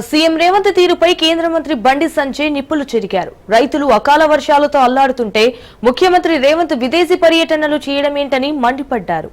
CM Revanth తీరుపై కేంద్ర మంత్రి బండి సంజయ్ నిప్పులు చెరిగారు. రైతులు అకాల వర్షాలతో అల్లాడుతుంటే ముఖ్యమంత్రి రేవంత్ విదేశీ పర్యటనలు చేయడమేంటని మండిపడ్డారు.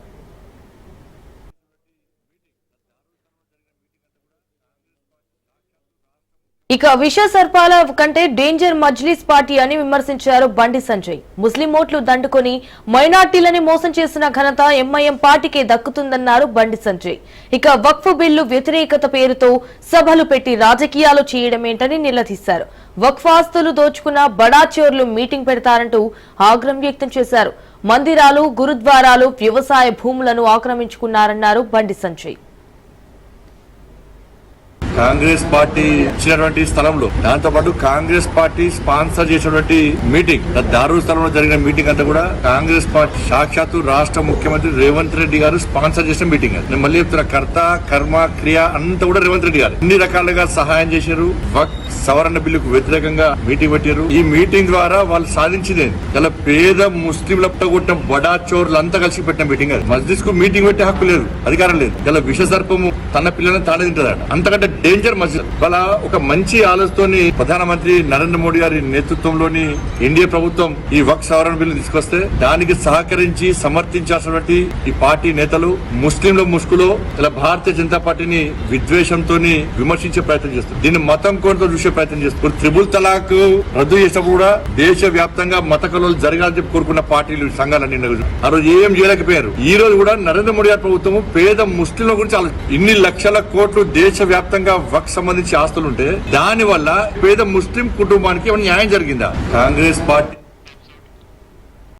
ఇక విష సర్పాల కంటే డేంజర్ మజ్లిస్ పార్టీ అని విమర్శించారు బండి సంజయ్. ముస్లిం ఓట్లు దండుకొని మైనార్టీలని మోసం చేసిన ఘనత ఎంఐఎం పార్టీకే దక్కుతుందన్నారు బండి సంజయ్. ఇక వక్ఫ్ బిల్లు వ్యతిరేకత పేరుతో సభలు పెట్టి రాజకీయాలు చేయడమేంటని నిలదీశారు. వక్ఫ్ ఆస్తులు దోచుకున్న బడాచోర్లు మీటింగ్ పెడతారంటూ ఆగ్రహం వ్యక్తం చేశారు. మందిరాలు, గురుద్వారాలు, వ్యవసాయ భూములను ఆక్రమించుకున్నారన్నారు బండి సంజయ్. కాంగ్రెస్ పార్టీ ఇచ్చినటువంటి స్థలంలో దాంతో పాటు కాంగ్రెస్ పార్టీ స్పాన్సర్ చేసినటువంటి మీటింగ్ దారుల్ స్థలంలో జరిగిన మీటింగ్ అంతా కూడా కాంగ్రెస్ పార్టీ సాక్షాత్తు రాష్ట్ర ముఖ్యమంత్రి రేవంత్ రెడ్డి గారు స్పాన్సర్ చేసిన మీటింగ్. నేను మళ్ళీ చెప్తున్నా, కర్త కర్మ క్రియ అంతా కూడా రేవంత్ రెడ్డి గారు అన్ని రకాలుగా సహాయం చేశారు. సవరణ బిల్లుకు వ్యతిరేకంగా మీటింగ్ పెట్టారు. ఈ మీటింగ్ ద్వారా వాళ్ళు సాధించింది చాలా పేద ముస్లింలతో కొట్టిన బడా చోర్లు అంతా కలిసి పెట్టిన మీటింగ్. అది మస్జిద్ కు మీటింగ్ పెట్టే హక్కు లేదు, అధికారం లేదు. ఇలా విష సర్పము తన పిల్లలను తానే తింటదట. అంతకంటే డేంజర్ మస్జిద్. వాళ్ళ ఒక మంచి ఆలోచనతోని ప్రధానమంత్రి నరేంద్ర మోడీ గారి నేతృత్వంలోని ఎన్డీఏ ప్రభుత్వం ఈ వక్ఫ్ సవరణ బిల్లు తీసుకొస్తే దానికి సహకరించి సమర్థించాల్సినటువంటి ఈ పార్టీ నేతలు ముస్లింల ముసుగులో ఇలా భారతీయ జనతా పార్టీని విద్వేషంతో విమర్శించే ప్రయత్నం చేస్తారు. దీన్ని మతం కోణంతో చూసే ప్రయత్నం చేస్తారు. త్రిబుల్ తలాక్ రద్దు చేసినప్పుడు కూడా దేశ వ్యాప్తంగా మత కలవలు జరగాలని చెప్పి కోరుకున్న పార్టీలు సంఘాలన్నీ ఆ రోజు ఏం చేయలేకపోయారు. ఈ రోజు కూడా నరేంద్ర మోడీ గారి ప్రభుత్వం పేద ముస్లింల గురించి ఇన్ని లక్షల కోట్లు దేశ వ్యాప్తంగా వక్ఫ్ సంబంధించి ఆస్తులుంటే దాని వల్ల పేద ముస్లిం కుటుంబానికి న్యాయం జరిగిందా? కాంగ్రెస్ పార్టీ